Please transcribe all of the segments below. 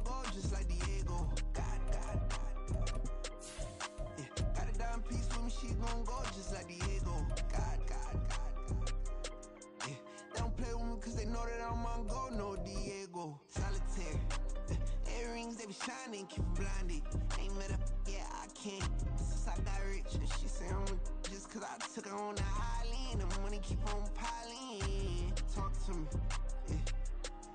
go, just like Diego. God. Yeah, got a dime piece with me, she gon' go, just like Diego. God. Yeah, they don't play with me cause they know that I'm on go, no Diego. Solitaire. Earrings, they be shining, keep them blinded. Ain't met up, yeah, I can't. Since I got rich, and she say I'm just cause I took her on the island. The money keep on piling. Talk to me, yeah.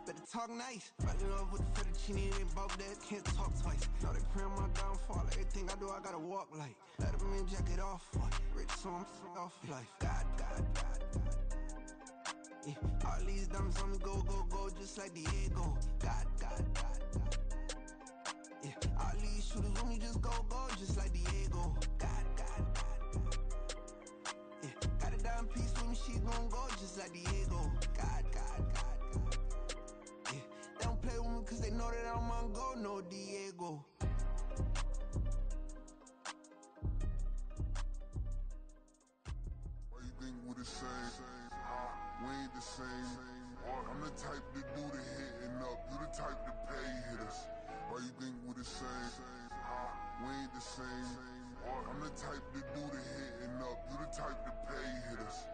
Better talk nice. Fell in love with the fettuccine and both that can't talk twice. Know they pray on my downfall. Everything I do, I gotta walk like. Let them in, jacket off. Rich, so I'm off life. God. Yeah, all these diamonds on me go, just like Diego. God. Yeah, all these shooters with me just go, just like Diego. God. Yeah, got a dime piece with me, she gon' go, just like Diego. God. Yeah, they don't play with me cause they know that I'm on go, no Diego. Why you think we the same? We ain't the same. I'm the type to do the hitting up, you the type to pay hitters. Why you think we the same? We ain't the same. I'm the type to do the hitting up, you the type to pay hitters.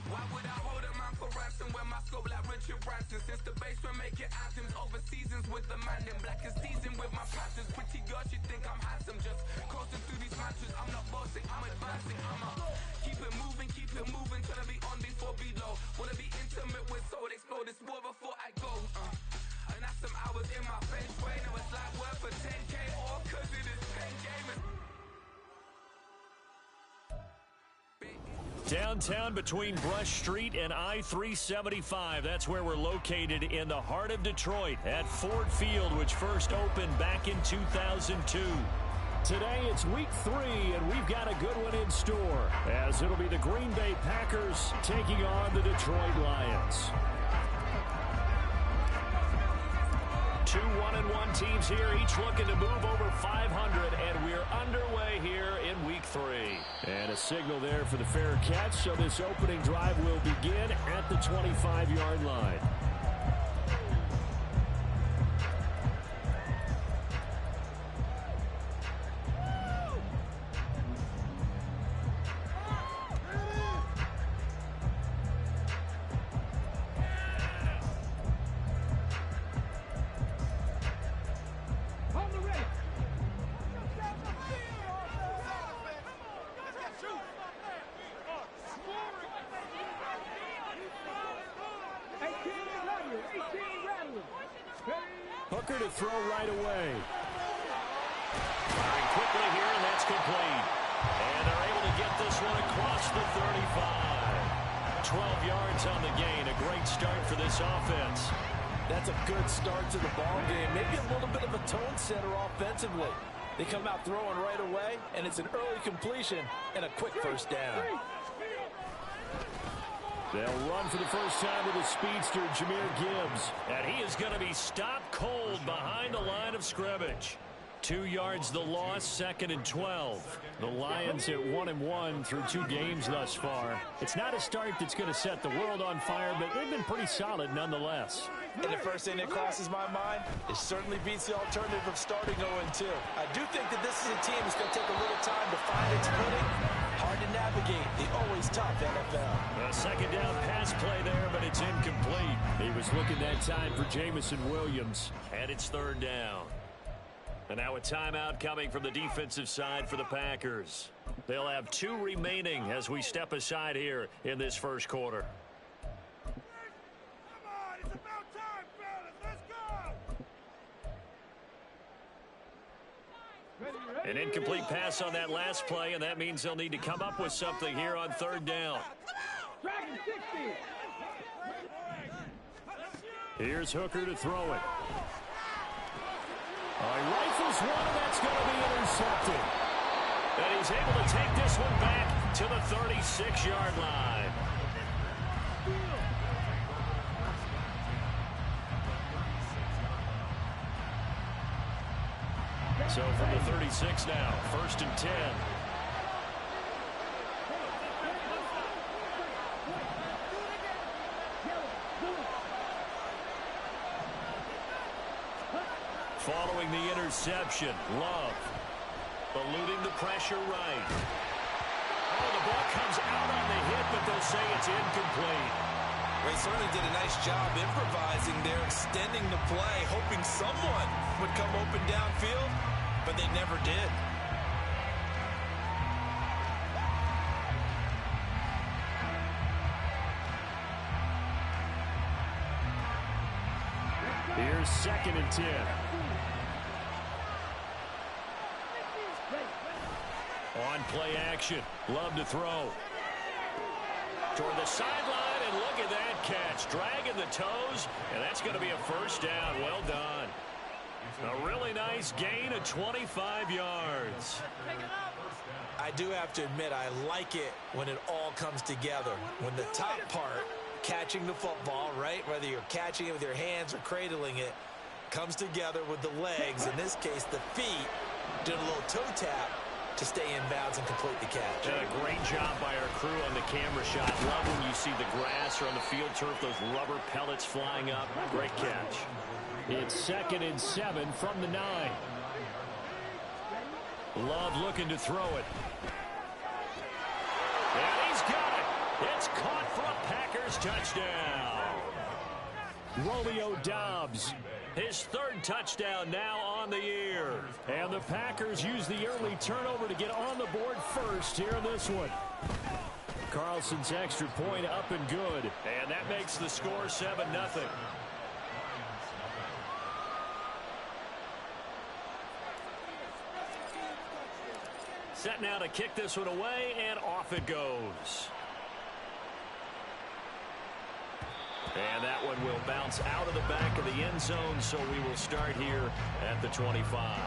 Why would I hold a man for ransom when my scope like Richard Branson? Since the basement making anthems over seasons with the man in black and seasoned with my passions. Pretty girl, she think I'm handsome, just coasting through these mansions. I'm not bossing, I'm advancing, keep it moving, trying to be on before below. Wanna be intimate with soul, explore this war before I go. And that's some hours in my bench way. Now it's like work for 10K or cause it is pen gaming. Downtown between Brush Street and I-375. That's where we're located in the heart of Detroit at Ford Field, which first opened back in 2002. Today it's week 3, and we've got a good one in store, as it'll be the Green Bay Packers taking on the Detroit Lions. 2 1-1 teams here, each looking to move over 500, and we're underway here in week 3. And a signal there for the fair catch, so this opening drive will begin at the 25-yard line. Hooker to throw right away. Firing quickly here, and that's complete. And they're able to get this one across the 35. 12 yards on the gain. A great start for this offense. That's a good start to the ball game. Maybe a little bit of a tone setter offensively. They come out throwing right away, and it's an early completion and a quick first down. They'll run for the first time with the speedster, Jahmyr Gibbs. And he is going to be stopped cold behind the line of scrimmage. 2 yards the loss, 2nd and 12. The Lions at 1-1 through 2 games thus far. It's not a start that's going to set the world on fire, but they've been pretty solid nonetheless. And the first thing that crosses my mind, it certainly beats the alternative of starting 0-2. I do think that this is a team that's going to take a little time to find its footing. Hard to navigate the always tough NFL. A second down pass play there, but it's incomplete. He was looking that time for Jameson Williams. And it's 3rd down. And now a timeout coming from the defensive side for the Packers. They'll have 2 remaining as we step aside here in this first quarter. An incomplete pass on that last play, and that means they'll need to come up with something here on 3rd down. Here's Hooker to throw it. He rifles one, and that's going to be intercepted. And he's able to take this one back to the 36-yard line. So from the 36 now, 1st and 10. Following the interception, Love eluding the pressure right. Oh, the ball comes out on the hit, but they'll say it's incomplete. They certainly did a nice job improvising there, extending the play, hoping someone would come open downfield, but they never did. Here's 2nd and 10. On play action, Love to throw. Toward the sideline, and look at that catch. Dragging the toes, and that's going to be a 1st down. Well done. A really nice gain of 25 yards. I do have to admit, I like it when it all comes together. When the top part, catching the football, right, whether you're catching it with your hands or cradling it, comes together with the legs. In this case, the feet, did a little toe tap to stay in bounds and complete the catch. A great job by our crew on the camera shot. Love when you see the grass or on the field turf, those rubber pellets flying up. Great catch. It's 2nd and 7 from the 9. Love looking to throw it. And he's got it. It's caught for a Packers touchdown. Romeo Doubs, his 3rd touchdown now on the year. And the Packers use the early turnover to get on the board first here in this one. Carlson's extra point up and good. And that makes the score 7-0. Set now to kick this one away, and off it goes. And that one will bounce out of the back of the end zone, so we will start here at the 25.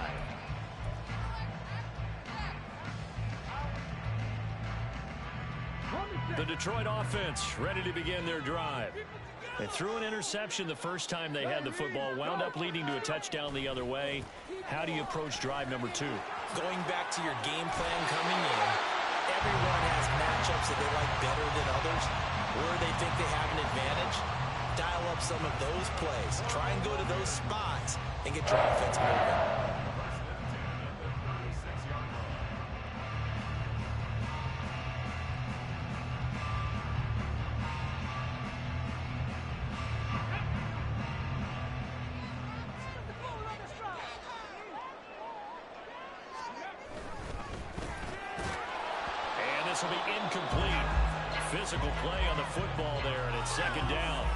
The Detroit offense ready to begin their drive. They threw an interception the first time they had the football, wound up leading to a touchdown the other way. How do you approach drive number 2? Going back to your game plan coming in, everyone has matchups that they like better than others, where they think they have an advantage. Dial up some of those plays. Try and go to those spots and get your offense moving. This will be incomplete. Physical play on the football there, and it's 2nd down.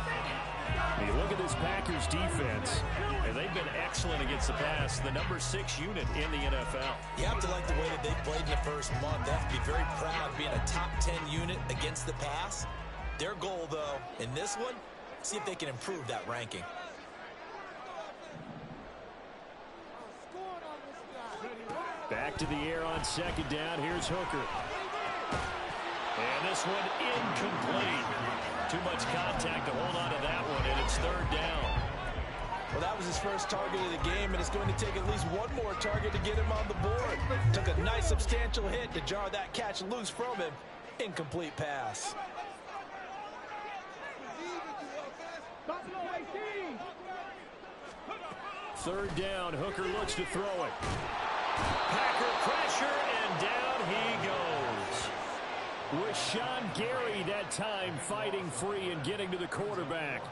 You look at this Packers defense, and they've been excellent against the pass, the number 6 unit in the NFL. You have to like the way that they played in the first month. They have to be very proud of being a top 10 unit against the pass. Their goal, though, in this one, see if they can improve that ranking. back to the air on 2nd down. Here's Hooker. And this one incomplete. Too much contact to hold on to that one, and it's 3rd down. Well, that was his first target of the game, and it's going to take at least one more target to get him on the board. Took a nice substantial hit to jar that catch loose from him. Incomplete pass. Third down, Hooker looks to throw it. Packer pressure, and down he goes. Rashawn Gary that time fighting free and getting to the quarterback.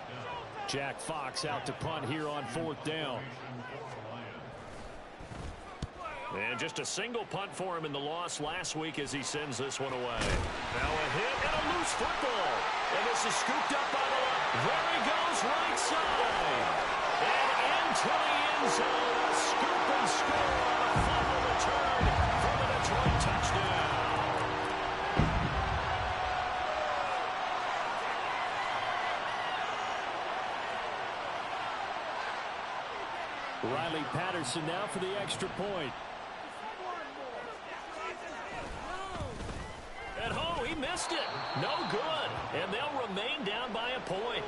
Jack Fox out to punt here on 4th down. And just a single punt for him in the loss last week as he sends this one away. Now a hit and a loose football. And this is scooped up by the left. There he goes, right side. And into the end zone. A scoop and score on a fumble return for the Detroit touchdown. Riley Patterson now for the extra point. And oh, he missed it. No good. And they'll remain down by a point.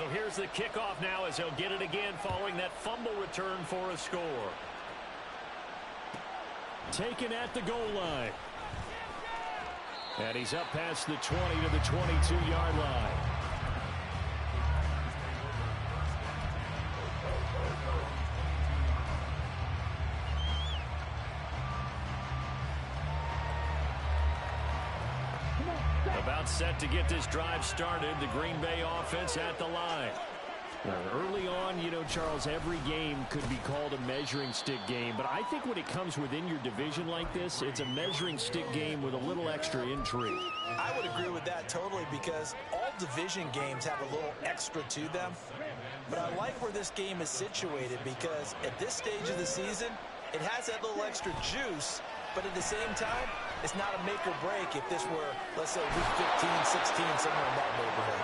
So here's the kickoff now as he'll get it again following that fumble return for a score. Taken at the goal line. And he's up past the 20 to the 22-yard line. About set to get this drive started. The Green Bay offense at the line. Early on, you know, Charles, every game could be called a measuring stick game. But I think when it comes within your division like this, it's a measuring stick game with a little extra intrigue. I would agree with that totally because all division games have a little extra to them. But I like where this game is situated because at this stage of the season, it has that little extra juice. But at the same time, it's not a make or break if this were, let's say, week 15, 16, somewhere in that neighborhood.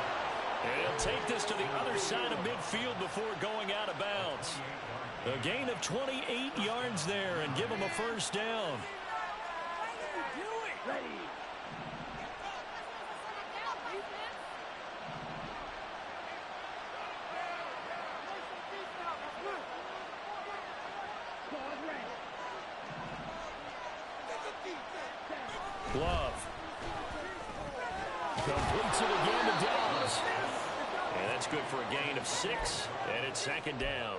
And he'll take this to the other side of midfield before going out of bounds. A gain of 28 yards there and give him a first down. Love. Completes it again to Dobbs. And that's good for a gain of 6, and it's second down.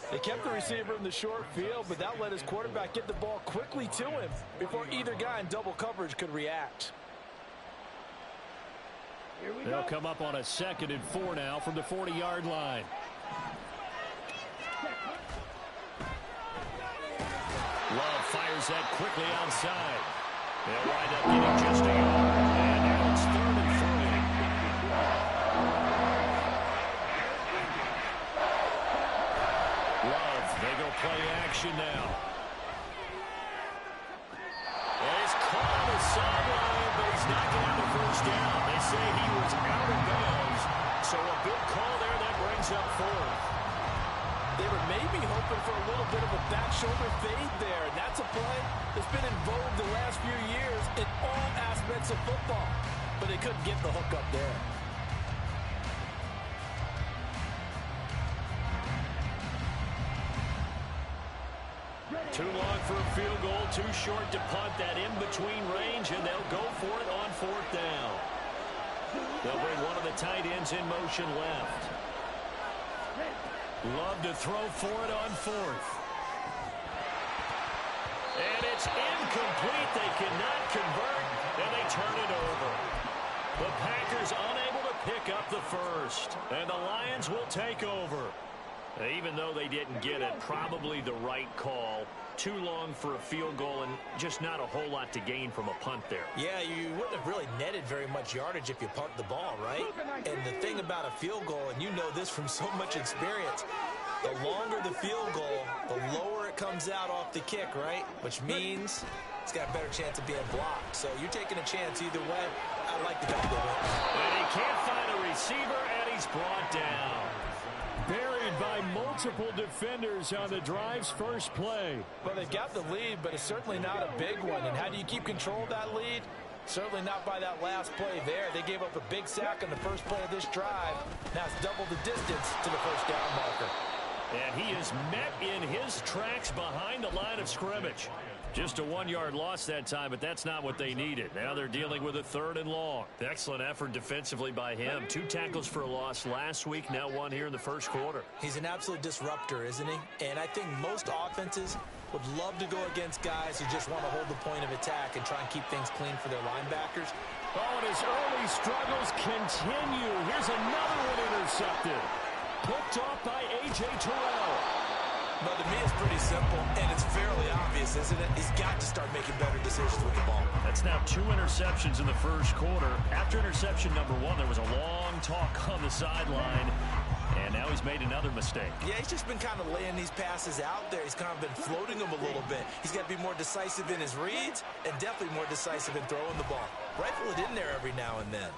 They kept the receiver in the short field, but that let his quarterback get the ball quickly to him before either guy in double coverage could react. They'll come up on a 2nd and 4 now from the 40-yard line. Love fires that quickly outside. They'll wind up getting just a yard. And now it's 3rd and 30. Love, they go play action now. And he's caught on the sideline, but he's not getting the first down. They say he was out of bounds. So a big call there that brings up 4th. They were maybe hoping for a little bit of a back shoulder fade there. And that's a play that's been in vogue the last few years in all aspects of football. But they couldn't get the hook up there. Too long for a field goal, too short to punt that in-between range, and they'll go for it on 4th down. They'll bring one of the tight ends in motion left. Love to throw for it on 4th. And it's incomplete. They cannot convert, and they turn it over. The Packers unable to pick up the first, and the Lions will take over. Even though they didn't get it, probably the right call. Too long for a field goal and just not a whole lot to gain from a punt there. Yeah, you wouldn't have really netted very much yardage if you punt the ball, right? And the thing about a field goal, and you know this from so much experience, the longer the field goal, the lower it comes out off the kick, right? Which means it's got a better chance of being blocked. So you're taking a chance either way. I like the fact that And he can't find a receiver, and he's brought down. Buried by multiple defenders on the drive's first play. Well, they've got the lead, but it's certainly not a big one. And how do you keep control of that lead? Certainly not by that last play there. They gave up a big sack on the first play of this drive. Now it's double the distance to the first down marker. And he is met in his tracks behind the line of scrimmage. Just a 1-yard loss that time, but that's not what they needed. Now they're dealing with a 3rd and long. Excellent effort defensively by him. 2 tackles for a loss last week, now 1 here in the first quarter. He's an absolute disruptor, isn't he? And I think most offenses would love to go against guys who just want to hold the point of attack and try and keep things clean for their linebackers. Oh, and his early struggles continue. Here's another one intercepted. Picked off by A.J. Terrell. But to me, it's pretty simple, and it's fairly obvious, isn't it? He's got to start making better decisions with the ball. That's now 2 interceptions in the first quarter. After interception number 1, there was a long talk on the sideline, and now he's made another mistake. Yeah, he's just been kind of laying these passes out there. He's kind of been floating them a little bit. He's got to be more decisive in his reads and definitely more decisive in throwing the ball. Rifle it in there every now and then.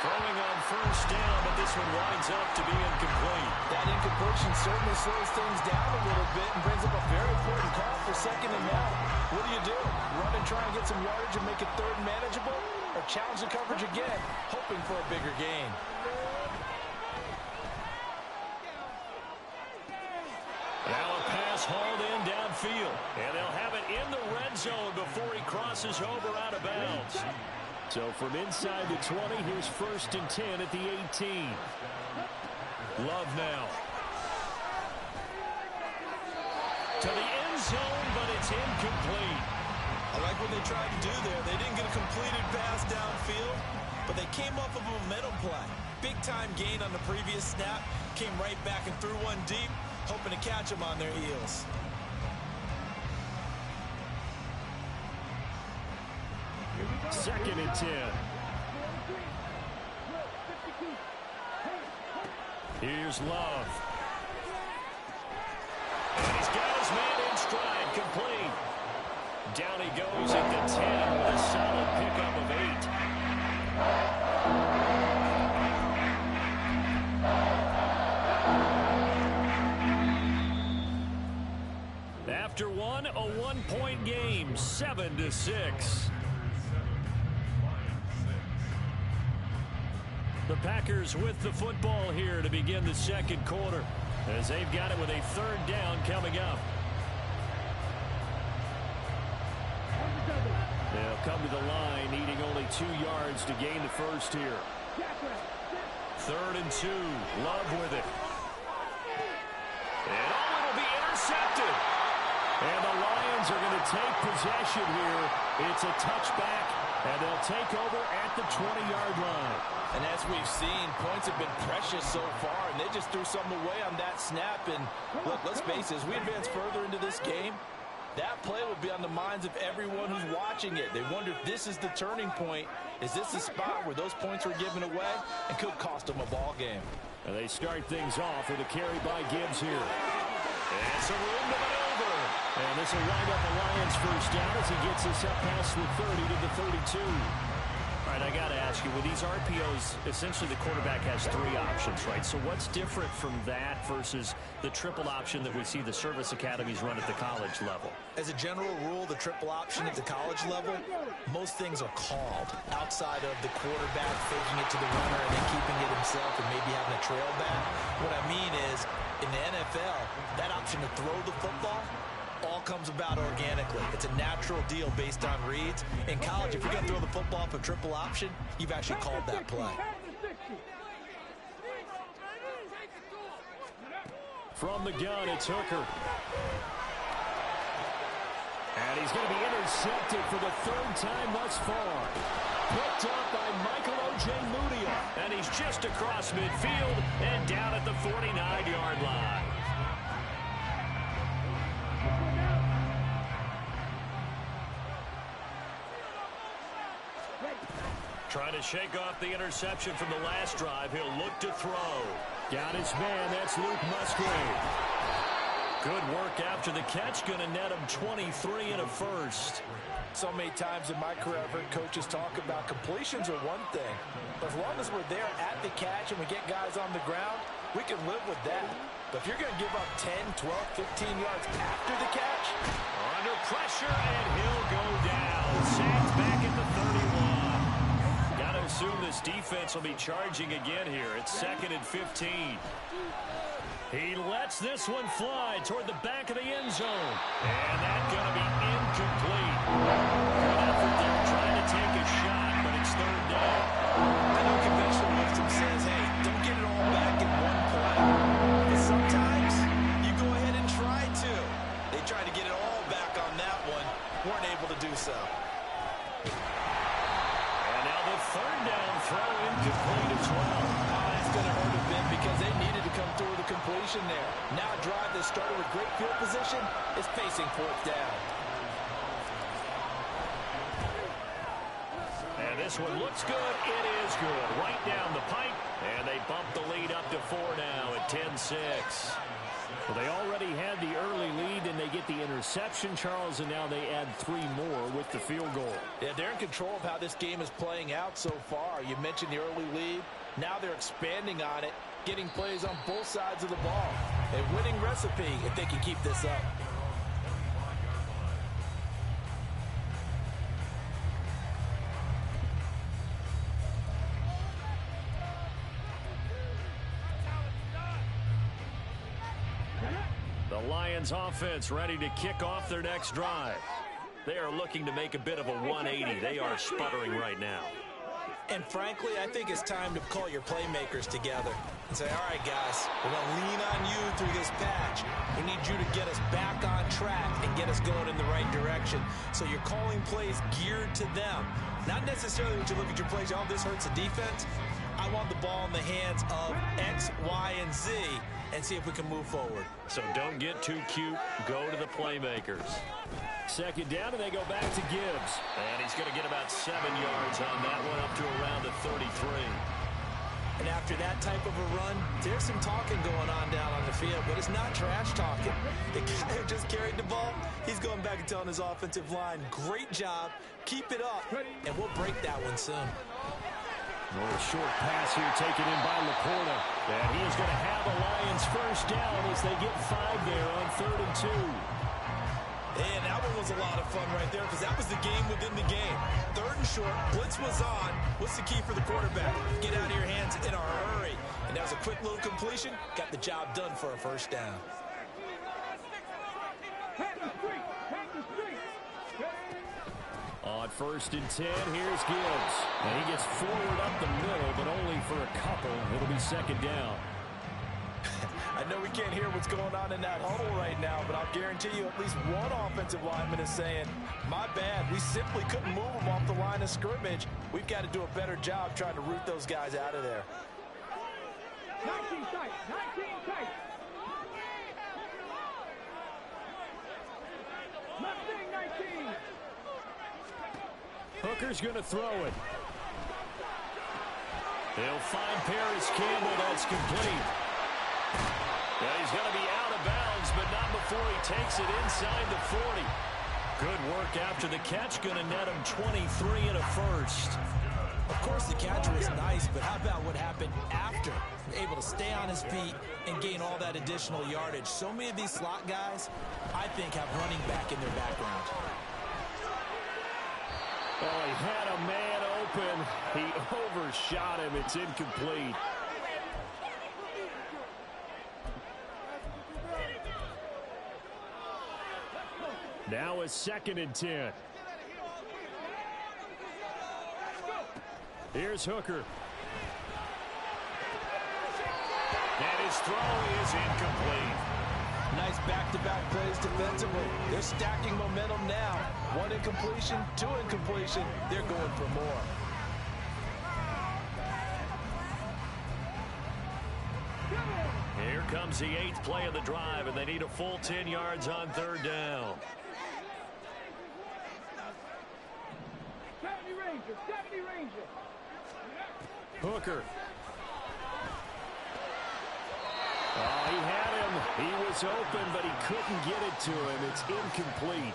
Throwing on first down, but this one winds up to be incomplete. That incompletion certainly slows things down a little bit and brings up a very important call for 2nd and long. What do? Run and try and get some yardage and make it 3rd manageable? Or challenge the coverage again, hoping for a bigger gain? hauled in downfield. And they'll have it in the red zone before he crosses over out of bounds. So from inside the 20, here's 1st and 10 at the 18. Love now. To the end zone, but it's incomplete. I like what they tried to do there. They didn't get a completed pass downfield, but they came off of a momentum play. Big-time gain on the previous snap. Came right back and threw one deep, hoping to catch them on their heels. Second and 10. Here's Love. And he's got his man in stride, complete. Down he goes at the 10 with a solid pickup of 8. After one, a one-point game, 7-6. The Packers with the football here to begin the second quarter, as they've got it with a 3rd down coming up. They'll come to the line, needing only 2 yards to gain the first here. 3rd and 2, Love with it. And it'll be intercepted. And the Lions are going to take possession here. It's a touchback, and they'll take over at the 20-yard line. And as we've seen, points have been precious so far, and they just threw something away on that snap. And look, let's face it, as we advance further into this game, that play will be on the minds of everyone who's watching it. They wonder if this is the turning point. Is this the spot where those points were given away and could cost them a ball game? And they start things off with a carry by Gibbs here. And some room to maneuver. And this will wind up a Lions first down as he gets us up past the 30 to the 32. All right, I got to ask you, with these RPOs, essentially the quarterback has 3 options, right? So what's different from that versus the triple option that we see the service academies run at the college level? As a general rule, the triple option at the college level, most things are called outside of the quarterback faking it to the runner and then keeping it himself and maybe having a trail back. What I mean is, in the NFL, that option to throw the football all comes about organically. It's a natural deal based on reads. In college, if you're going to throw the football for triple option, you've actually called that play. From the gun, it's Hooker. And he's going to be intercepted for the 3rd time thus far. Picked up by Michael Ojemudia. And he's just across midfield and down at the 49-yard line. Trying to shake off the interception from the last drive. He'll look to throw. Got his man. That's Luke Musgrave. Good work after the catch. Going to net him 23 and a first. So many times in my career, I've heard coaches talk about completions are one thing. But as long as we're there at the catch and we get guys on the ground, we can live with that. But if you're going to give up 10, 12, 15 yards after the catch, under pressure, and he'll go down. Sacked back at the 31. Got to assume this defense will be charging again here. It's 2nd and 15. He lets this one fly toward the back of the end zone. And that's going to be incomplete. Good effort there trying to take a shot, but it's 3rd down. I know conventional wisdom says, hey, don't get it all back in one play. But sometimes you go ahead and try to. They tried to get it all back on that one. Weren't able to do so. And now the 3rd down throw incomplete at 12. That's going to hurt a bit because they needed to come through with a completion there. Now a drive that started with great field position is facing 4th down. And this one looks good. It is good. Right down the pipe. And they bump the lead up to 4 now at 10-6. Well, they already had the early lead, and they get the interception, Charles, and now they add 3 more with the field goal. Yeah, they're in control of how this game is playing out so far. You mentioned the early lead. Now they're expanding on it, getting plays on both sides of the ball. A winning recipe if they can keep this up. The The Lions offense ready to kick off their next drive. They are looking to make a bit of a 180. They are sputtering right now. And frankly, I think it's time to call your playmakers together and say, all right, guys, we're going to lean on you through this patch. We need you to get us back on track and get us going in the right direction. So you're calling plays geared to them. Not necessarily when you look at your plays, oh, this hurts the defense. I want the ball in the hands of X, Y, and Z and see if we can move forward. So don't get too cute. Go to the playmakers. Second down, and they go back to Gibbs. And he's going to get about 7 yards on that one, up to around the 33. And after that type of a run, there's some talking going on down on the field, but it's not trash talking. The guy who just carried the ball, he's going back and telling his offensive line, great job, keep it up, and we'll break that one soon. A short pass here taken in by Laporta. And he is going to have the Lions first down as they get 5 there on 3rd and 2. And that one was a lot of fun right there because that was the game within the game. 3rd and short, blitz was on. What's the key for the quarterback? Get out of your hands in a hurry. And that was a quick little completion. Got the job done for a first down. On 1st and 10, here's Gibbs. And he gets forward up the middle, but only for a couple. It'll be 2nd down. I know we can't hear what's going on in that huddle right now, but I'll guarantee you at least one offensive lineman is saying, my bad, we simply couldn't move them off the line of scrimmage. We've got to do a better job trying to root those guys out of there. 19 tight, 19 tight. Mustang 19. Hooker's going to throw it. They'll find Paris Campbell. That's complete. Yeah, he's going to be out of bounds, but not before he takes it inside the 40. Good work after the catch. Going to net him 23 and a first. Of course, the catch was nice, but how about what happened after? Able to stay on his feet and gain all that additional yardage. So many of these slot guys, I think, have running back in their background. Oh, he had a man open. He overshot him. It's incomplete. Now it's 2nd and 10. Here's Hooker. And his throw is incomplete. Nice back-to-back plays defensively. They're stacking momentum now. 1 incompletion, 2 incompletion. They're going for more. Here comes the 8th play of the drive, and they need a full 10 yards on 3rd down. 70 Ranger. Hooker. Oh, he had him. He was open, but he couldn't get it to him. It's incomplete.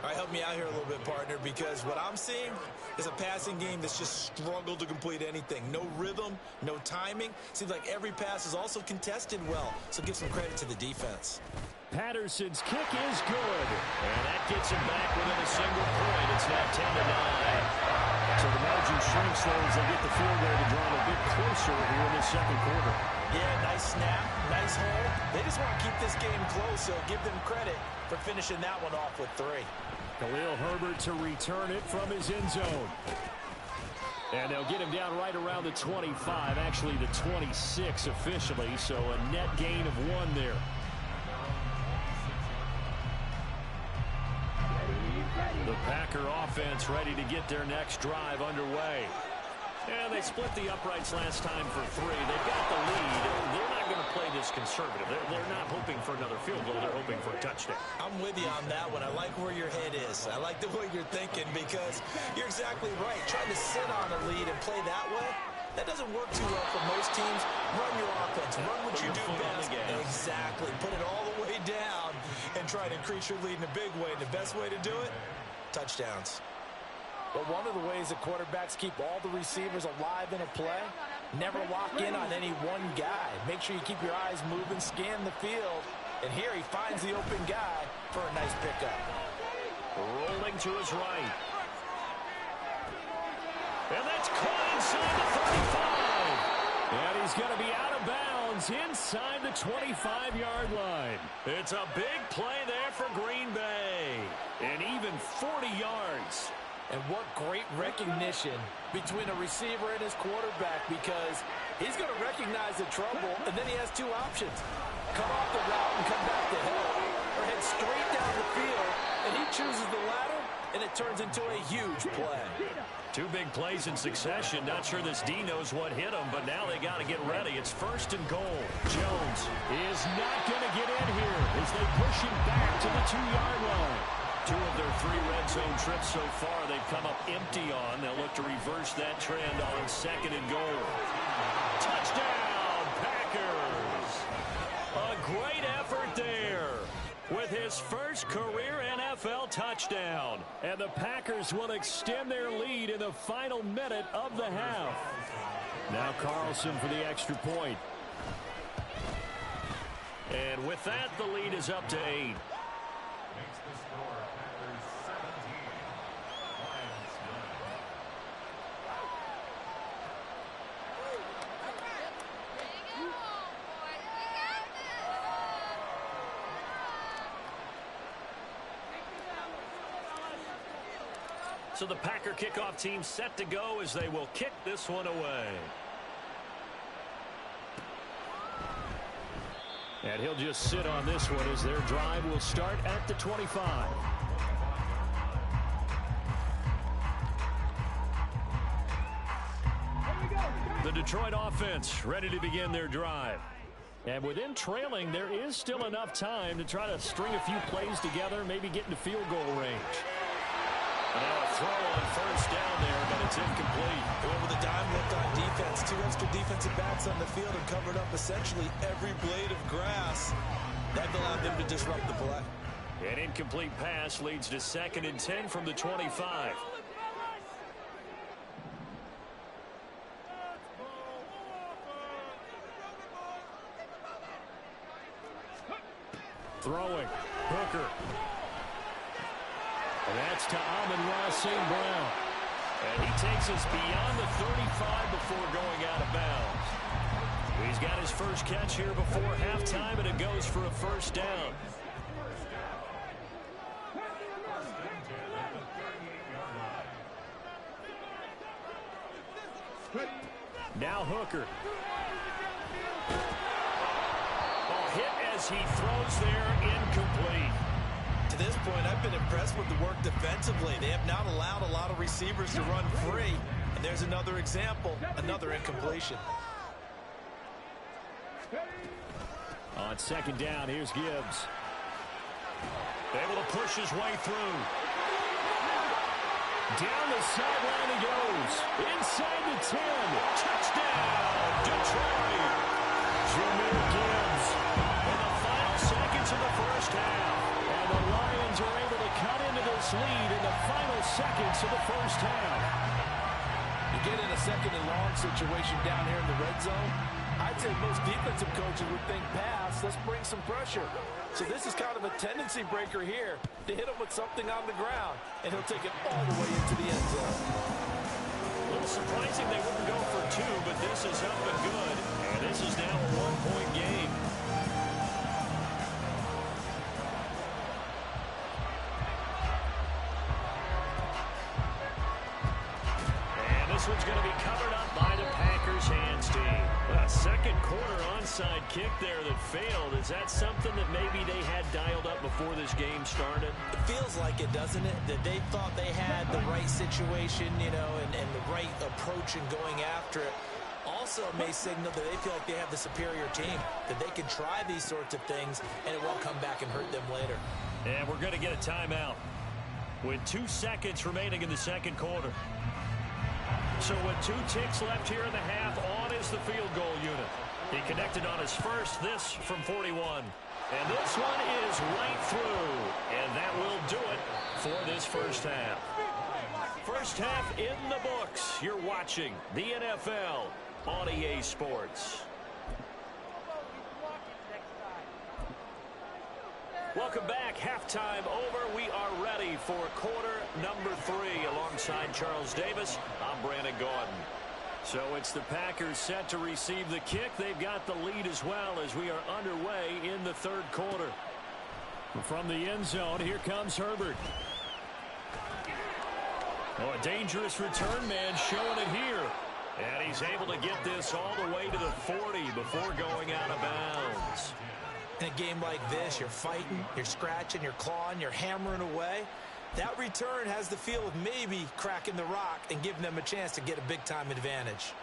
All right, help me out here a little bit, partner, because what I'm seeing is a passing game that's just struggled to complete anything. No rhythm, no timing. Seems like every pass is also contested well, so give some credit to the defense. Patterson's kick is good. And that gets him back within a single point. It's now 10-9. So the margin shrinks there as they get the field goal to draw a bit closer here in the 2nd quarter. Yeah, nice snap, nice hold. They just want to keep this game close, so give them credit for finishing that one off with 3. Khalil Herbert to return it from his end zone. And they'll get him down right around the 25, actually the 26 officially, so a net gain of 1 there. The Packer offense ready to get their next drive underway. And they split the uprights last time for 3. They've got the lead. They're not going to play this conservative. They're not hoping for another field goal. They're hoping for a touchdown. I'm with you on that one. I like where your head is. I like the way you're thinking because you're exactly right. Trying to sit on a lead and play that way, that doesn't work too well for most teams. Run your offense. Run what you do best. Exactly. Put it all the way down and try to increase your lead in a big way. And the best way to do it, touchdowns. But one of the ways that quarterbacks keep all the receivers alive in a play, never lock in on any one guy. Make sure you keep your eyes moving, scan the field. And here he finds the open guy for a nice pickup. Rolling to his right. And that's caught inside the 35. And he's going to be out of bounds inside the 25-yard line. It's a big play there for Green Bay. And even 40 yards. And what great recognition between a receiver and his quarterback, because he's going to recognize the trouble, and then he has two options. Come off the route and come back to him, or head straight down the field, and he chooses the latter, and it turns into a huge play. Two big plays in succession. Not sure this D knows what hit him, but now they got to get ready. It's 1st and goal. Jones is not going to get in here as they push him back to the 2-yard line. 2 of their 3 red zone trips so far they've come up empty on. They'll look to reverse that trend on 2nd and goal. Touchdown, Packers! A great effort there with his first career NFL touchdown. And the Packers will extend their lead in the final minute of the half. Now Carlson for the extra point. And with that, the lead is up to 8. So the Packer kickoff team set to go as they will kick this one away. And he'll just sit on this one as their drive will start at the 25. The Detroit offense ready to begin their drive. And within trailing, there is still enough time to try to string a few plays together, maybe get into field goal range. Now a throw on 1st down there, but it's incomplete. Well, with a dime left on defense, 2 extra defensive backs on the field and covered up essentially every blade of grass. That allowed them to disrupt the play. An incomplete pass leads to 2nd and 10 from the 25. Throwing. Hooker. And that's to Amon-Ra St. Brown. And he takes us beyond the 35 before going out of bounds. He's got his first catch here before halftime, and it goes for a 1st down. Now Hooker. Ball hit as he throws there, incomplete. To this point, I've been impressed with the work defensively. They have not allowed a lot of receivers to run free. And there's another example, another incompletion. On 2nd down, here's Gibbs. Able to push his way through. Down the sideline he goes. Inside the 10. Touchdown, Detroit. Jahmyr Gibbs in the final seconds of the 1st half. And the Lions are able to cut into this lead in the final seconds of the 1st half. You get in a 2nd and long situation down here in the red zone, I'd say most defensive coaches would think pass, let's bring some pressure. So this is kind of a tendency breaker here to hit him with something on the ground, and he'll take it all the way into the end zone. A little surprising they wouldn't go for 2, but this is up and good. And this is now a 1-point game. And this one's going to be covered up by the Packers hands team. A 2nd quarter onside kick there that failed. Is that something that maybe they had dialed up before this game started? It feels like it, doesn't it? That they thought they had the right situation, you know, and the right approach in going after it. Also may signal that they feel like they have the superior team, that they can try these sorts of things, and it won't come back and hurt them later. And we're going to get a timeout with 2 seconds remaining in the 2nd quarter. So with 2 ticks left here in the half, on is the field goal unit. He connected on his first, this from 41. And this one is right through. And that will do it for this 1st half. 1st half in the books. You're watching the NFL on EA Sports. Welcome back. Halftime over. We are ready for quarter number 3 alongside Charles Davis. I'm Brandon Gaudin. So So it's the Packers set to receive the kick. They've got the lead as well as we are underway in the third quarter. From the end zone, here comes Herbert. Oh, a dangerous return man showing it here. And he's able to get this all the way to the 40 before going out of bounds. In a game like this, you're fighting, you're scratching, you're clawing, you're hammering away. That return has the feel of maybe cracking the rock and giving them a chance to get a big-time advantage.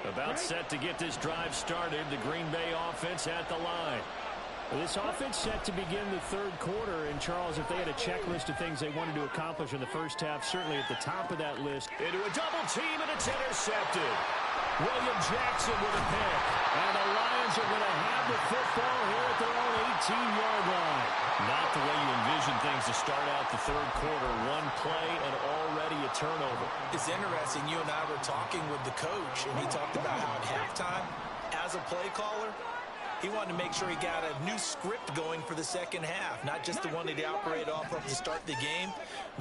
About set to get this drive started, the Green Bay offense at the line. This offense set to begin the third quarter, and Charles, if they had a checklist of things they wanted to accomplish in the first half, certainly at the top of that list. Into a double team, and it's intercepted. William Jackson with a pick. And the Lions are going to have the football here at their own 18-yard line. Not the way you envision things to start out the third quarter. One play and already a turnover. It's interesting. You and I were talking with the coach, and he talked about how at halftime, as a play caller, he wanted to make sure he got a new script going for the second half, not just the one that he operated off of to start the game.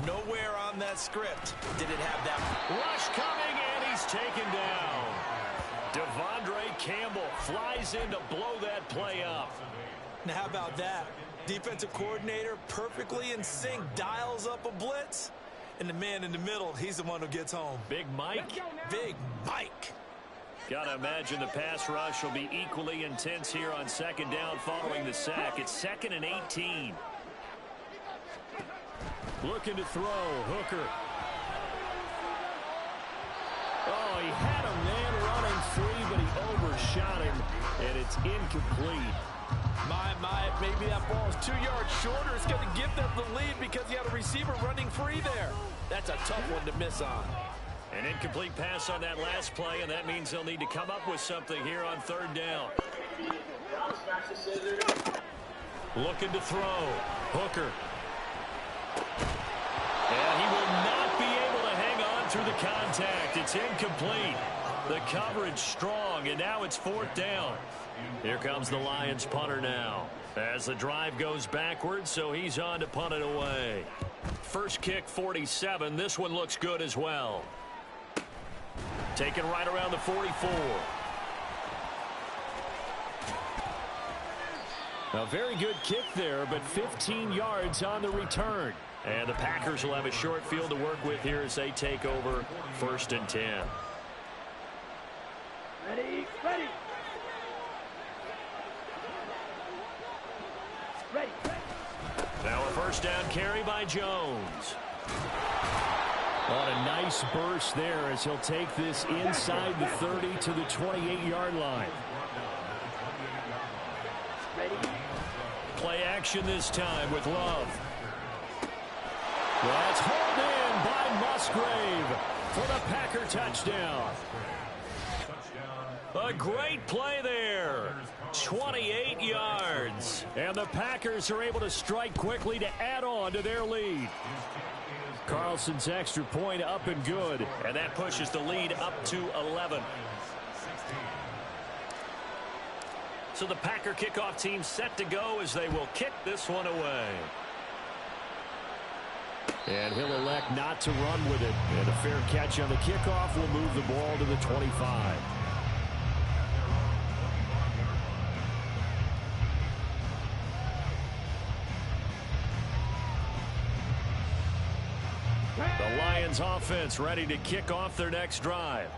Nowhere on that script did it have that. Rush coming, and he's taken down. Devondre Campbell flies in to blow that play up. Now, how about that? Defensive coordinator perfectly in sync, dials up a blitz, and the man in the middle, he's the one who gets home. Big Mike. Big Mike. Got to imagine the pass rush will be equally intense here on second down following the sack. It's 2nd and 18. Looking to throw, Hooker. Oh, he had a man running free, but he overshot him, and it's incomplete. Maybe that ball's 2 yards shorter. It's going to give them the lead because he had a receiver running free there. That's a tough one to miss on. An incomplete pass on that last play, and that means they'll need to come up with something here on third down. Looking to throw. Hooker. And he will not be able to hang on through the contact. It's incomplete. The coverage strong, and now it's 4th down. Here comes the Lions punter now. As the drive goes backwards, so he's on to punt it away. First kick, 47. This one looks good as well. Taken right around the 44. A very good kick there, but 15 yards on the return. And the Packers will have a short field to work with here as they take over 1st and 10. Ready. Now a first down carry by Jones. On a nice burst there as he'll take this inside the 30 to the 28-yard line. Play action this time with Love. That's hauled in by Musgrave for the Packer touchdown. A great play there. 28 yards. And the Packers are able to strike quickly to add on to their lead. Carlson's extra point up and good. And that pushes the lead up to 11. So the Packer kickoff team set to go as they will kick this one away. And he'll elect not to run with it. And a fair catch on the kickoff will move the ball to the 25. The Lions offense ready to kick off their next drive.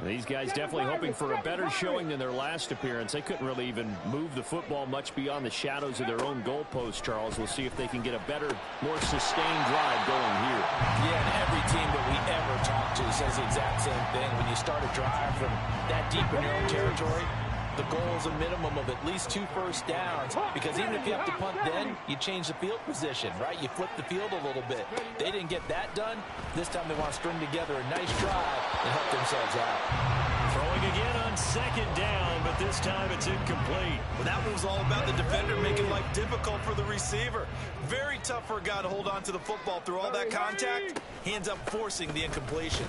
These guys definitely hoping for a better showing than their last appearance. They couldn't really even move the football much beyond the shadows of their own goalpost, Charles. We'll see if they can get a better, more sustained drive going here. Yeah, and every team that we ever talk to says the exact same thing. When you start a drive from that deep in your own territory, the goal is a minimum of at least 2 first downs, because even if you have to punt then, you change the field position, right? You flip the field a little bit. They didn't get that done. This time they want to string together a nice drive and help themselves out. Throwing again on second down, but this time it's incomplete. Well, that move's all about the defender making life difficult for the receiver. Very tough for a guy to hold on to the football through all that contact. He ends up forcing the incompletion.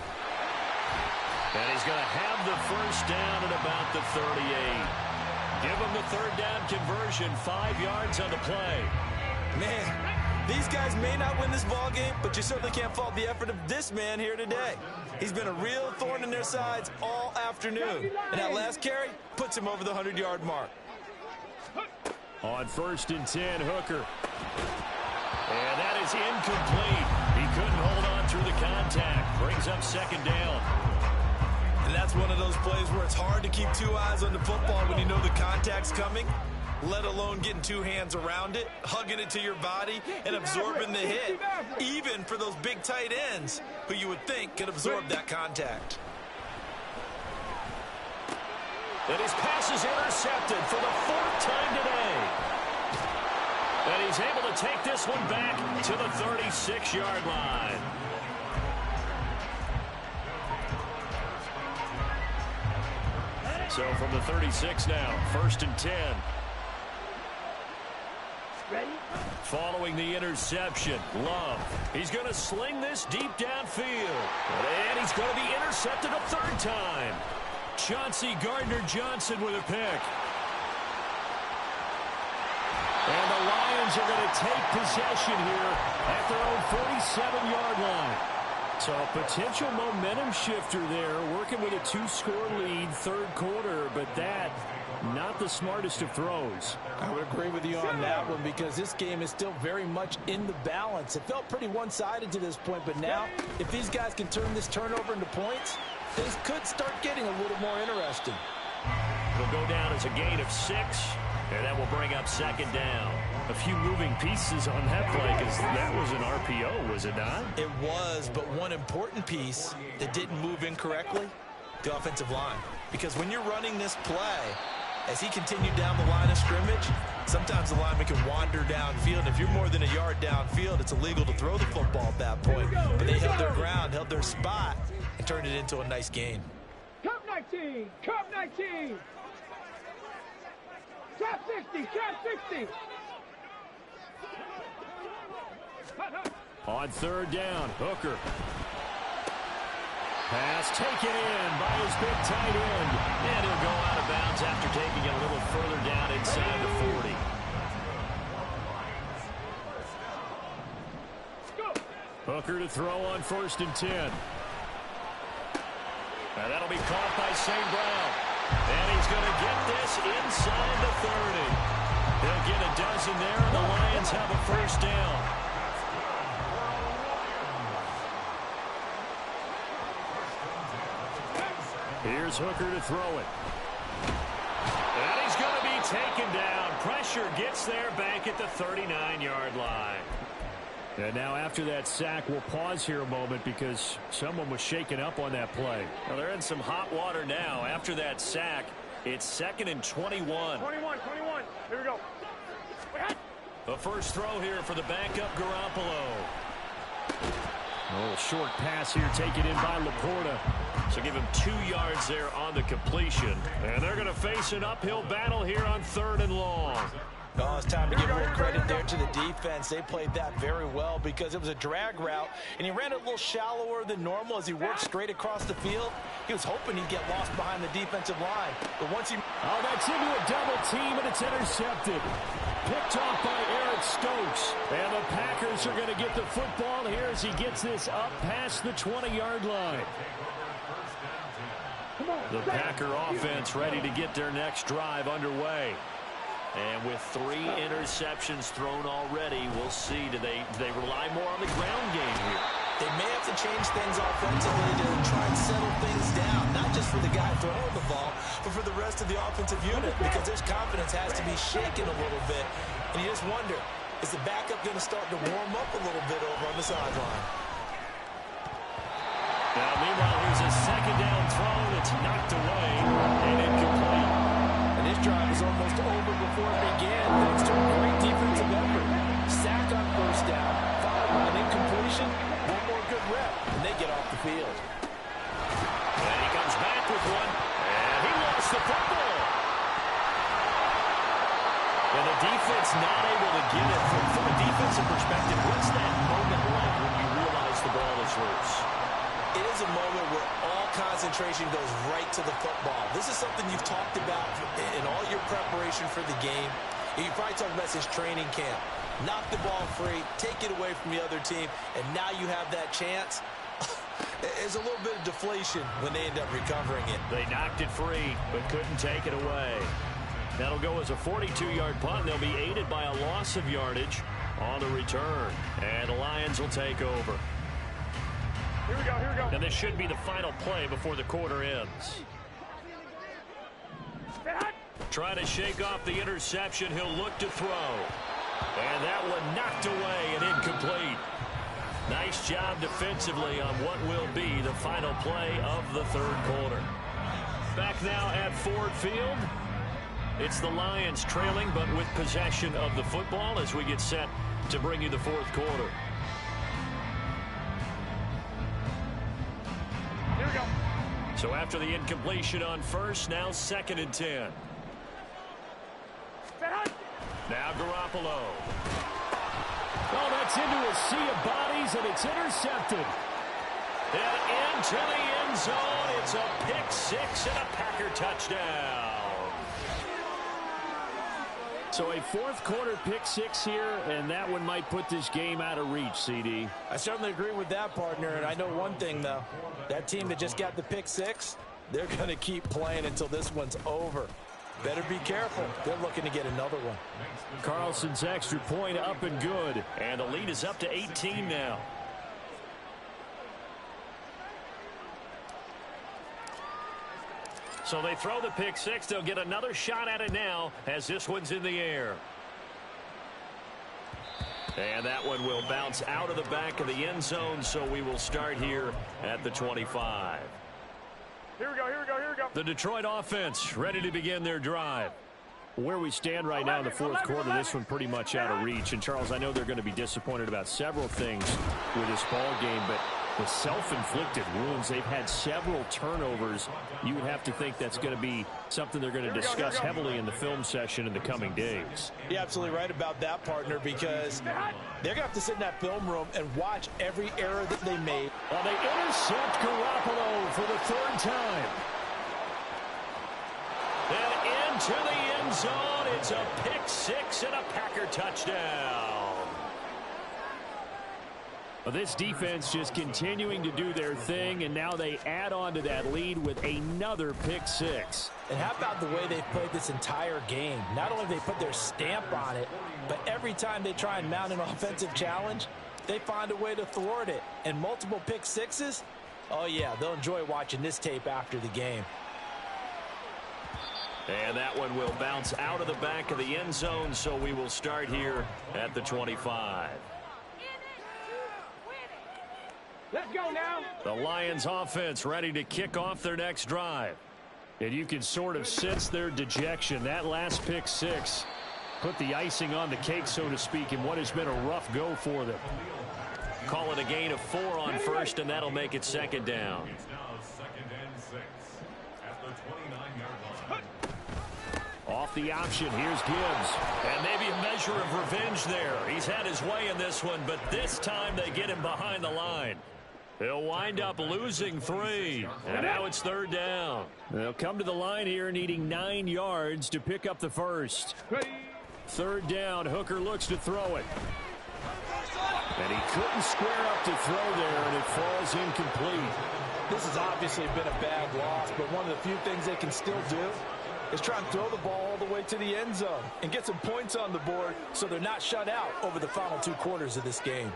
And he's going to have the first down at about the 38. Give him the third down conversion, 5 yards on the play. Man, These guys may not win this ball game, but you certainly can't fault the effort of this man here today. He's been a real thorn in their sides all afternoon. And that last carry puts him over the 100-yard mark. On 1st and 10, Hooker. And that is incomplete. He couldn't hold on through the contact. Brings up 2nd down. And that's one of those plays where it's hard to keep 2 eyes on the football when you know the contact's coming, let alone getting 2 hands around it, hugging it to your body, and absorbing the hit, even for those big tight ends who you would think could absorb that contact. And his pass is intercepted for the 4th time today. And he's able to take this one back to the 36-yard line. So from the 36 now, 1st and 10. Ready? Following the interception, Love. He's going to sling this deep downfield. And he's going to be intercepted a 3rd time. Chauncey Gardner-Johnson with a pick. And the Lions are going to take possession here at their own 47-yard line. So a potential momentum shifter there, working with a 2-score lead, 3rd quarter, but that, not the smartest of throws. I would agree with you on that one because this game is still very much in the balance. It felt pretty one-sided to this point, but now, if these guys can turn this turnover into points, things could start getting a little more interesting. It'll go down as a gain of 6, and that will bring up 2nd down. A few moving pieces on that play because that was an RPO, was it not? It was, but one important piece that didn't move incorrectly, the offensive line. Because when you're running this play, as he continued down the line of scrimmage, sometimes the lineman can wander downfield. And if you're more than a yard downfield, it's illegal to throw the football at that point. But they held their ground, held their spot, and turned it into a nice gain. Cup 19! Cup 19! Trap 60! Trap 60! On 3rd down, Hooker. Pass taken in by his big tight end. And he'll go out of bounds after taking it a little further down inside the 40. Hooker to throw on 1st and 10. And that'll be caught by St. Brown. And he's going to get this inside the 30. He'll get a dozen there, and the Lions have a 1st down. Here's Hooker to throw it. And he's going to be taken down. Pressure gets there back at the 39-yard line. And now after that sack, we'll pause here a moment because someone was shaken up on that play. Well, they're in some hot water now. After that sack, it's 2nd and 21. 21. Here we go. The first throw here for the backup Garoppolo. A little short pass here taken in by Laporta. So give him 2 yards there on the completion. And they're going to face an uphill battle here on 3rd and long. Oh, it's time to give a little credit there to the defense. They played that very well because it was a drag route, and he ran it a little shallower than normal as he worked straight across the field. He was hoping he'd get lost behind the defensive line. But once he... Oh, that's into a double team, and it's intercepted. Picked off by Eric Stokes. And the Packers are going to get the football here as he gets this up past the 20-yard line. The Packer offense ready to get their next drive underway. And with 3 interceptions thrown already, we'll see. Do they rely more on the ground game here? They may have to change things offensively to try and settle things down, not just for the guy throwing the ball, but for the rest of the offensive unit, because their confidence has to be shaken a little bit. And you just wonder, is the backup going to start to warm up a little bit over on the sideline? Now, meanwhile, here's a 2nd down throw that's knocked away and incomplete. And this drive is almost over before it began, thanks to a great defensive effort. Sack on 1st down, followed by an incompletion, one more good rep, and they get off the field. And he comes back with one, and he lost the football. And the defense not able to get it. From a defensive perspective, what's that moment like when you realize the ball is loose? It is a moment where all concentration goes right to the football. This is something you've talked about in all your preparation for the game. You probably talked about since training camp. knock the ball free, take it away from the other team, and now you have that chance. There's a little bit of deflation when they end up recovering it. They knocked it free, but couldn't take it away. That'll go as a 42-yard punt. They'll be aided by a loss of yardage on the return. And the Lions will take over. Here we go, here we go. And this should be the final play before the quarter ends. Trying to shake off the interception. He'll look to throw. And that one knocked away and incomplete. Nice job defensively on what will be the final play of the third quarter. Back now at Ford Field. It's the Lions trailing, but with possession of the football as we get set to bring you the fourth quarter. Here we go. So after the incompletion on first, now 2nd and 10. Now Garoppolo. Oh, that's into a sea of bodies, and it's intercepted. And into the end zone. It's a pick six and a Packer touchdown. So a fourth quarter pick six here, and that one might put this game out of reach, CD. I certainly agree with that, partner, and I know one thing, though. That team that just got the pick six, they're going to keep playing until this one's over. Better be careful. They're looking to get another one. Carlson's extra point up and good. And the lead is up to 18 now. So they throw the pick six. They'll get another shot at it now as this one's in the air. And that one will bounce out of the back of the end zone, so we will start here at the 25. Here we go, here we go, here we go. The Detroit offense ready to begin their drive. Where we stand right now in the fourth quarter, this one pretty much out of reach. And, Charles, I know they're going to be disappointed about several things with this ball game, but the self-inflicted wounds, they've had several turnovers. You would have to think that's going to be something they're going to discuss heavily in the film session in the coming days. You're absolutely right about that, partner, because they're going to have to sit in that film room and watch every error that they made. Well, they intercept Garoppolo for the third time. And into the end zone, it's a pick six and a Packer touchdown. Well, this defense just continuing to do their thing, and now they add on to that lead with another pick six. And how about the way they've played this entire game? Not only have they put their stamp on it, but every time they try and mount an offensive challenge, they find a way to thwart it. And multiple pick sixes, oh yeah, they'll enjoy watching this tape after the game. And that one will bounce out of the back of the end zone, so we will start here at the 25. Let's go now. The Lions offense ready to kick off their next drive. And you can sort of sense their dejection. That last pick six put the icing on the cake, so to speak, in what has been a rough go for them. Call it a gain of 4 on first, and that'll make it second down. Off the option, here's Gibbs. And maybe a measure of revenge there. He's had his way in this one, but this time they get him behind the line. He'll wind up losing 3, and now it's third down. They'll come to the line here needing 9 yards to pick up the first. Third down, Hooker looks to throw it. And he couldn't square up to throw there, and it falls incomplete. This has obviously been a bad loss, but one of the few things they can still do is try and throw the ball all the way to the end zone and get some points on the board so they're not shut out over the final 2 quarters of this game.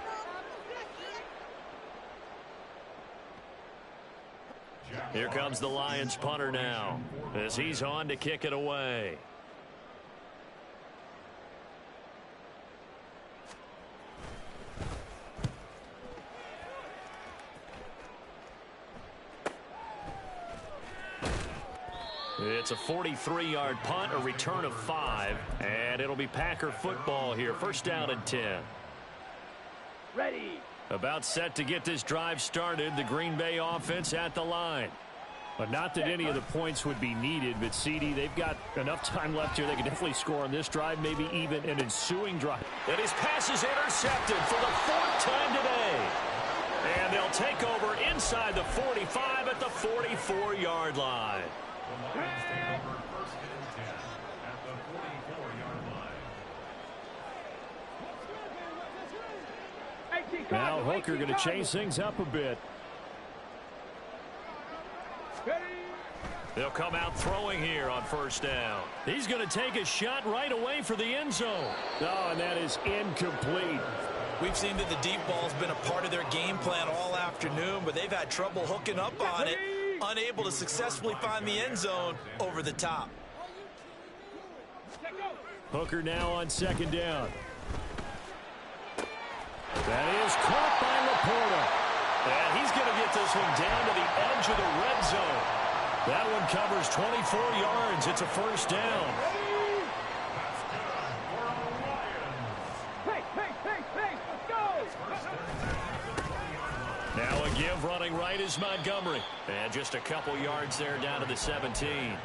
Here comes the Lions punter now as he's on to kick it away. It's a 43-yard punt, a return of 5, and it'll be Packer football here. First down and 10. Ready. About set to get this drive started. The Green Bay offense at the line. But not that any of the points would be needed, but CD, they've got enough time left here. They can definitely score on this drive, maybe even an ensuing drive. And his pass is intercepted for the 4th time today. And they'll take over inside the 45 at the 44-yard line. Now Hooker going to change things up a bit. They'll come out throwing here on first down. He's going to take a shot right away for the end zone. Oh, and that is incomplete. We've seen that the deep ball's been a part of their game plan all afternoon, but they've had trouble hooking up on it, unable to successfully find the end zone over the top. Hooker now on second down. That is caught by Laporta. And he's going to get this one down to the edge of the red zone. That one covers 24 yards. It's a first down. Let's go! Now a give running right is Montgomery. And just a couple yards there down to the 17.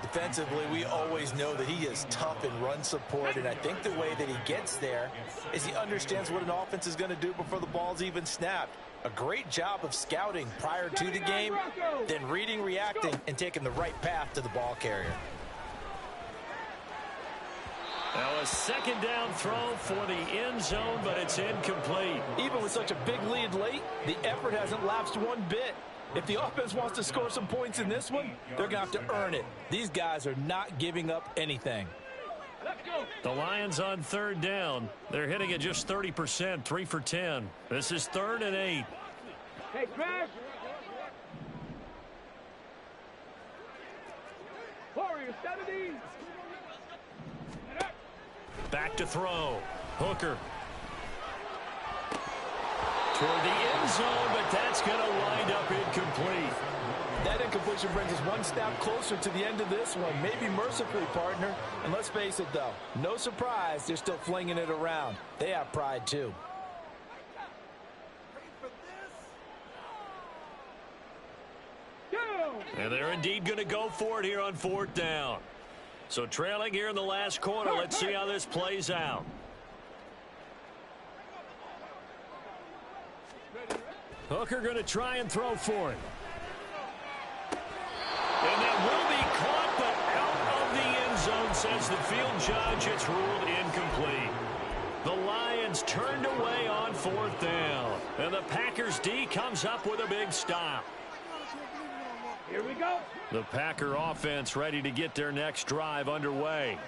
Defensively, we always know that he is tough in run support, and I think the way that he gets there is he understands what an offense is going to do before the ball's even snapped. A great job of scouting prior to the game, then reading, reacting, and taking the right path to the ball carrier. Now a second down throw for the end zone, but it's incomplete. Even with such a big lead late, the effort hasn't lapsed one bit. If the offense wants to score some points in this one, they're going to have to earn it. These guys are not giving up anything. The Lions on third down. They're hitting at just 30%, 3 for 10. This is 3rd and 8. Hey, Crash! Warrior 70! Back to throw. Hooker. Toward the end zone, but that's going to wind up incomplete. That incompletion brings us one step closer to the end of this one. Maybe mercifully, partner. And let's face it, though. No surprise, they're still flinging it around. They have pride, too. And they're indeed going to go for it here on 4th down. So trailing here in the last quarter. Let's see how this plays out. Hooker going to try and throw for it. And that will be caught, but out of the end zone, says the field judge. It's ruled incomplete. The Lions turned away on 4th down. And the Packers D comes up with a big stop. Here we go. The Packer offense ready to get their next drive underway.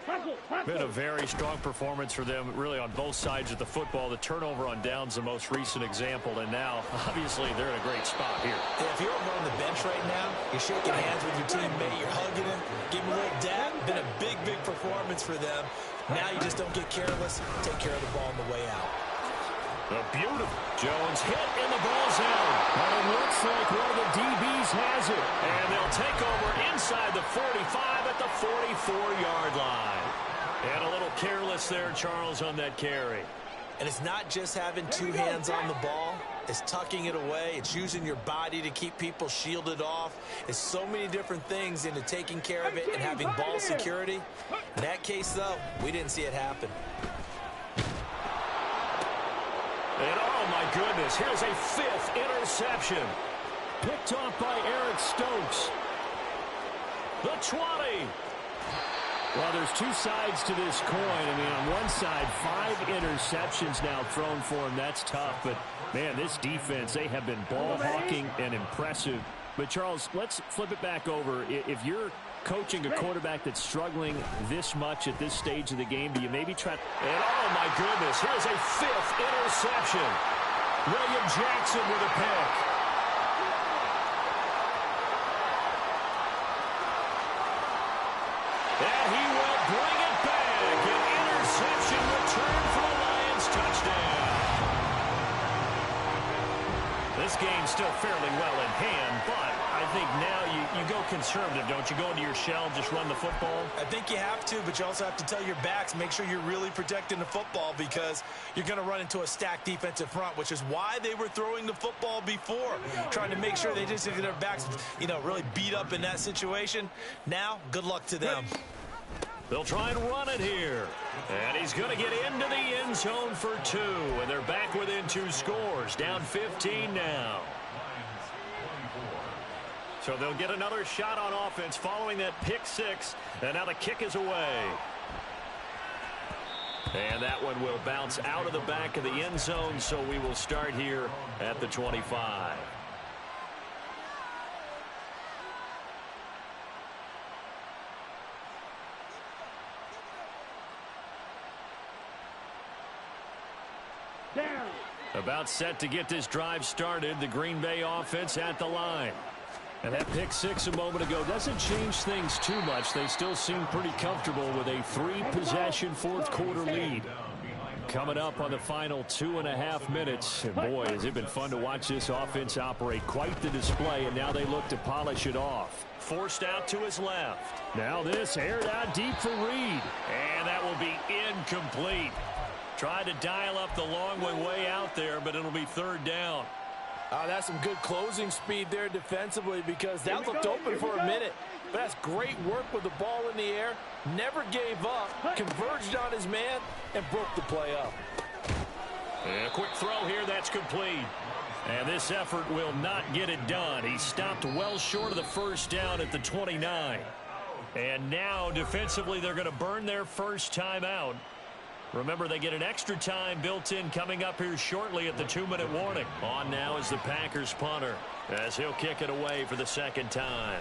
Been a very strong performance for them, really, on both sides of the football. The turnover on downs, the most recent example, and now, obviously, they're in a great spot here. Yeah, if you're over on the bench right now, you're shaking hands with your teammate, you're hugging him, giving him a little dab. Been a big, big performance for them. Now you just don't get careless. Take care of the ball on the way out. A beautiful Jones hit, and the ball's out. And it looks like one of the DBs has it. And they'll take over inside the 45 at the 44-yard line. And a little careless there, Charles, on that carry. And it's not just having two hands on the ball. It's tucking it away. It's using your body to keep people shielded off. It's so many different things into taking care of it and having ball security. In that case, though, we didn't see it happen. And oh my goodness, here's a 5th interception. Picked off by Eric Stokes. The 20. Well, there's two sides to this coin. I mean, on one side, 5 interceptions now thrown for him. That's tough. But, man, this defense, they have been ball hawking and impressive. But, Charles, let's flip it back over. If you're coaching a quarterback that's struggling this much at this stage of the game, do you maybe try? And oh my goodness, here's a 5th interception. William Jackson with a pick. And he will bring it back. An interception return for the Lions. Touchdown. This game's still fairly well in hand, but I think now you go conservative, don't you? Go into your shell, just run the football? I think you have to, but you also have to tell your backs, make sure you're really protecting the football because you're going to run into a stacked defensive front, which is why they were throwing the football before, trying to make sure they just get their backs, really beat up in that situation. Now, good luck to them. They'll try and run it here. And he's going to get into the end zone for 2. And they're back within 2 scores. Down 15 now. So they'll get another shot on offense following that pick 6. And now the kick is away. And that one will bounce out of the back of the end zone, so we will start here at the 25. Down. About set to get this drive started, the Green Bay offense at the line. And that pick six a moment ago doesn't change things too much. They still seem pretty comfortable with a 3-possession fourth quarter lead. Coming up on the final 2.5 minutes. And boy, has it been fun to watch this offense operate. Quite the display, and now they look to polish it off. Forced out to his left. Now this aired out deep for Reed. And that will be incomplete. Tried to dial up the long way out there, but it'll be third down. That's some good closing speed there defensively, because that looked open for a minute. But that's great work with the ball in the air. Never gave up, converged on his man, and broke the play up. And a quick throw here, that's complete. And this effort will not get it done. He stopped well short of the first down at the 29. And now defensively they're going to burn their first timeout. Remember, they get an extra time built in coming up here shortly at the 2-minute warning. On now is the Packers punter, as he'll kick it away for the second time.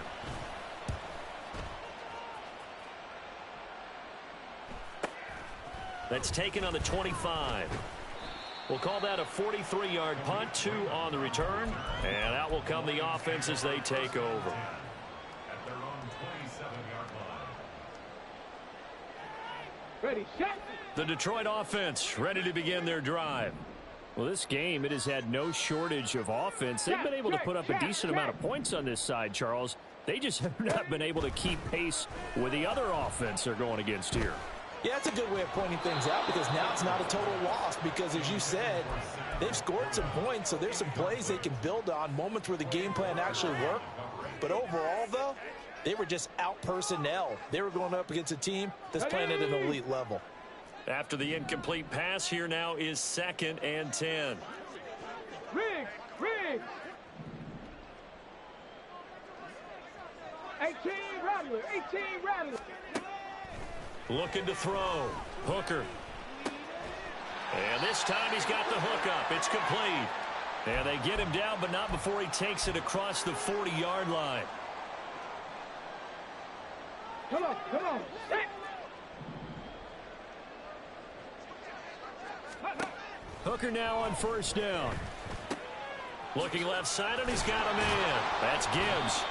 That's taken on the 25. We'll call that a 43-yard punt, 2 on the return. And out will come the offense as they take over. Ready, set. The Detroit offense ready to begin their drive. Well, this game, it has had no shortage of offense. They've been able to put up a decent amount of points on this side, Charles. They just have not been able to keep pace with the other offense they're going against here. Yeah, that's a good way of pointing things out, because now it's not a total loss, because as you said, they've scored some points, so there's some plays they can build on, moments where the game plan actually worked. But overall, though, they were just out personnel. They were going up against a team that's playing at an elite level. After the incomplete pass, here now is 2nd and 10. Riggs. 18 Rattler. Looking to throw. Hooker. And this time he's got the hook up. It's complete. And they get him down, but not before he takes it across the 40-yard line. Come on. Set. Hooker now on first down. Looking left side, and he's got a man. That's Gibbs.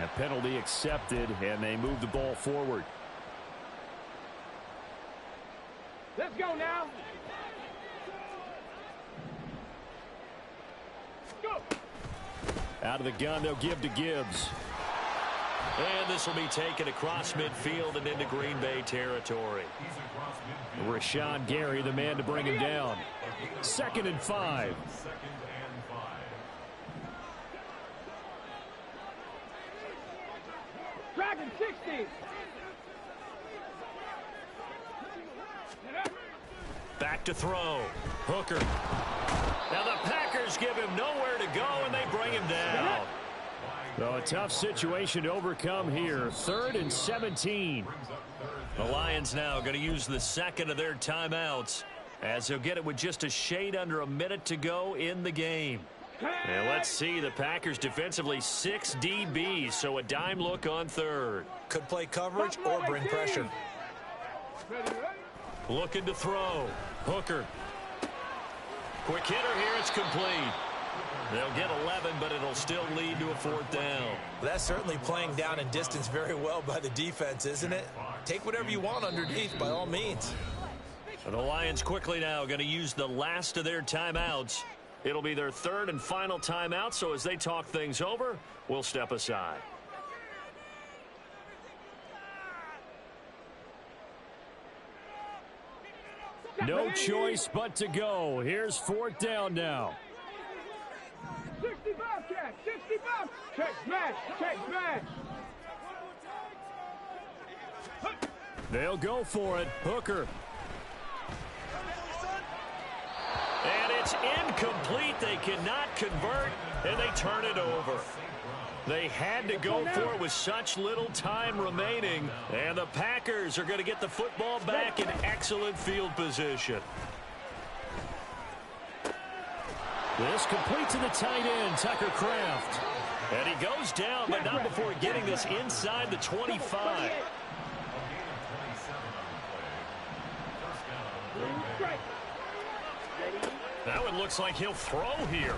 A penalty accepted, and they move the ball forward. Let's go now. Go. Out of the gun, they'll give to Gibbs. And this will be taken across midfield and into Green Bay territory. Rashawn Gary, the man to bring him down. 2nd and 5. Dragon 60. Back to throw. Hooker. Now the Packers give him nowhere to go, and they bring him down. So a tough situation to overcome here. 3rd and 17. The Lions now going to use the second of their timeouts, as they'll get it with just a shade under a minute to go in the game. And let's see, the Packers defensively 6 DBs, so a dime look on 3rd. Could play coverage or bring pressure. Looking to throw. Hooker. Quick hitter here, it's complete. They'll get 11, but it'll still lead to a 4th down. That's certainly playing down in distance very well by the defense, isn't it? Take whatever you want underneath, by all means. And the Lions quickly now going to use the last of their timeouts. It'll be their 3rd and final timeout, so as they talk things over, we'll step aside. No choice but to go. Here's 4th down now. 65 catch. 65. Check smash. They'll go for it. Hooker. And it's incomplete. They cannot convert, and they turn it over. They had to go for it with such little time remaining, and the Packers are going to get the football back in excellent field position. This complete to the tight end, Tucker Kraft. And he goes down, but not before getting this inside the 25. Now it looks like he'll throw here.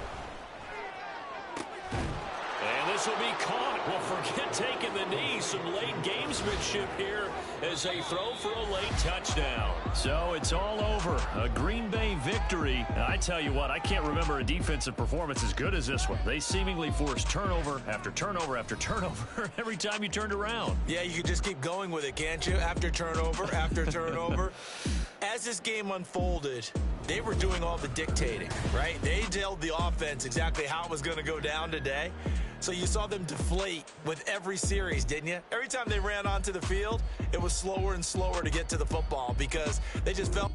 And this will be caught. Well, forget taking the knee. Some late gamesmanship here as they throw for a late touchdown. So it's all over. A Green Bay victory. And I tell you what, I can't remember a defensive performance as good as this one. They seemingly forced turnover after turnover after turnover every time you turned around. Yeah, you could just keep going with it, can't you? After turnover, after turnover. As this game unfolded, they were doing all the dictating, right? They told the offense exactly how it was going to go down today. So you saw them deflate with every series, didn't you? Every time they ran onto the field, it was slower and slower to get to the football because they just felt...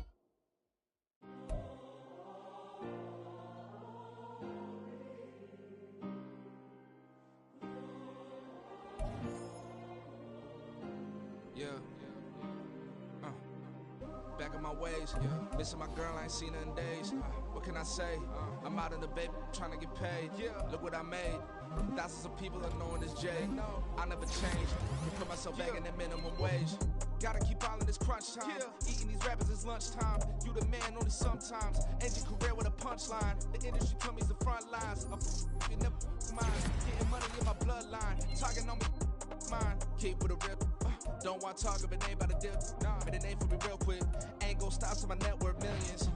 Back in my ways, missing my girl, I ain't seen her in days. What can I say? I'm out in the baby trying to get paid. Look what I made. Thousands of people are knowing this Jay. I never change. Put myself back in that minimum wage. Gotta keep all in this crunch time. Eating these rappers is lunchtime. You the man only sometimes. End your career with a punchline. The industry told me it's the front lines. You never mind. Getting money in my bloodline. Talking on me mine. Keep with a real. Don't want to talk if it ain't about a deal. But it ain't for me real quick. Ain't gon' stop till my net worth millions.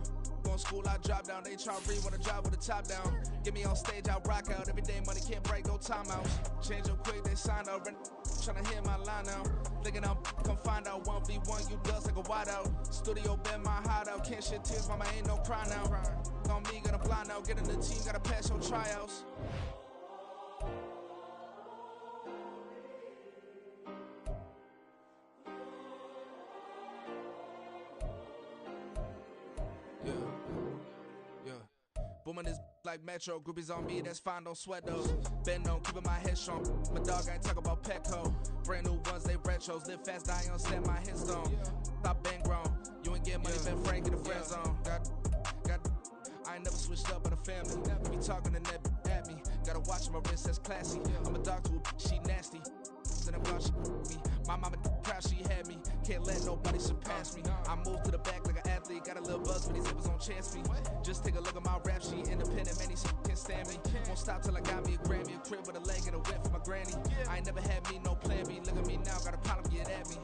Going school, I drop down. They try to read when I drive with the top down. Get me on stage, I rock out. Every day money can't break, no timeouts. Change up quick, they sign up. Tryna hear my line now. Thinking I'm come find out 1v1, you dust like a wideout. Studio been my hideout. Can't shed tears, mama ain't no cry now. On me, got a blind out. Get in the team, gotta pass your tryouts. Booming this like Metro, groupies on me, that's fine, don't sweat those. Been on, keeping my head strong. My dog ain't talk about Petco. Brand new ones, they retros. Live fast, die on, stand my headstone. Stop been grown. You ain't get money, been frank in the friend zone. I ain't never switched up on the family. Be talking to that at me. Gotta watch my wrist, that's classy. I'm a dog to a she nasty. Then about she me. My mama proud she had me. Can't let nobody surpass me. I moved to the back like an athlete. Got a little buzz, but these hippos on chance me. Just take a look at my rap sheet. Independent, many can't stand me. Won't stop till I got me a Grammy. A crib with a leg and a whip for my granny. I ain't never had me no plan B. Look at me now, got a problem, get at me.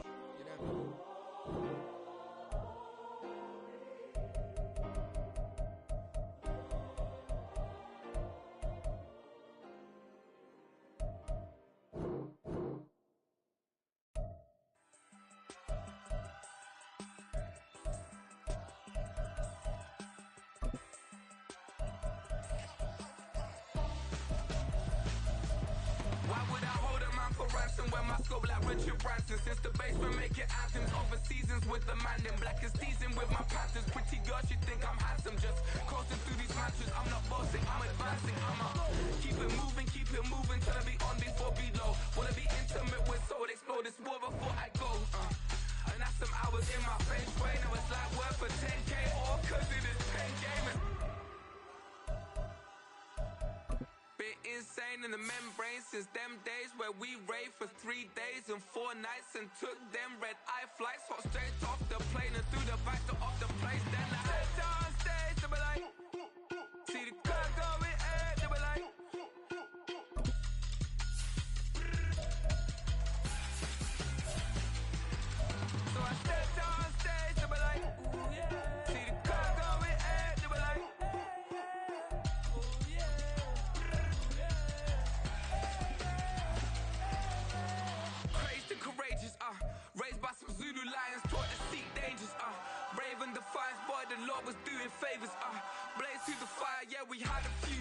When my scope like Richard Branson. Since the basement making anthems over seasons with the man in black is seasoned with my Panthers. Pretty girl, she think I'm handsome. Just coasting through these matches. I'm not bossing, I'm advancing. I'ma keep it moving till I be on before below. Wanna be intimate with soul, explore this war before I go. And that's some hours in my face way. Now it's like work for 10K or cause it is pain gaming. Insane in the membrane since them days where we raved for 3 days and 4 nights and took them red eye flights, hot straight off the plane and through the back to off the place. Then I sit on stage, they be like, see the car going ahead, they be like, so I sit on stage, they be like, see the car going ahead, they be like, courageous, raised by some Zulu lions, taught to seek dangers, brave and defiant, boy, the Lord was doing favors, blaze through the fire, yeah, we had a few